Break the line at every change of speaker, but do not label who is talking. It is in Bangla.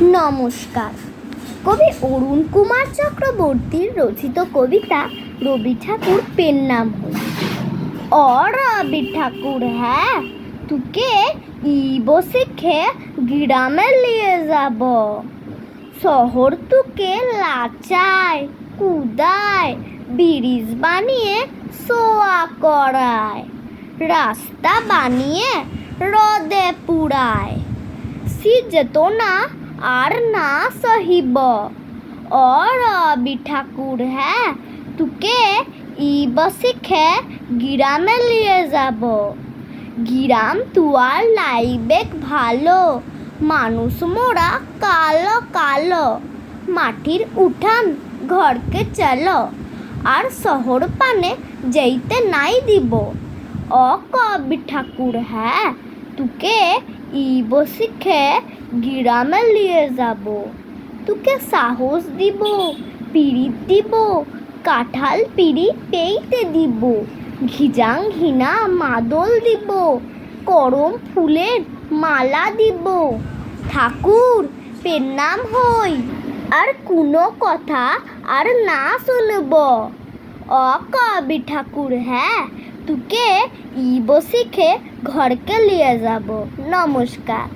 নমস্কার। কবি অরুণ কুমার চক্রবর্তীর রচিত কবিতা রবি ঠাকুর পেন নাম হই। রবি ঠাকুর হ্যাঁ তুকে ইবো শিখে গ্রামে নিয়ে যাব। শহর তুকে লাচায় কুদায় ব্রিজ বানিয়ে শোয়া করায়, রাস্তা বানিয়ে রোদে পুড়ায়। সে যেত না আর না সহিব। রবি ঠাকুর হ্যাঁ তুকে ইব শিখে গ্রামে নিয়ে যাব। গ্রাম তুয়ার লাইবেক ভালো, মানুষ মোরা কালো কালো। মাটির উঠান ঘরকে চলো, আর শহর পানে যেতে নাই দিব। কবি ঠাকুর হ্যাঁ তুকে ইব শিখে গ্রামে নিয়ে যাব। তুকে সাহস দিব, পিরিত দিব, কাঁঠাল পিড়ি পেইতে দিব। ঘিজাং ঘিনা মাদল দিব, করম ফুলের মালা দিব। ঠাকুর পেন নাম হই, আর কোনো কথা আর না শুনব। কবি ঠাকুর হ্যাঁ তুকে ইব শিখে ঘরকে নিয়ে যাব। নমস্কার।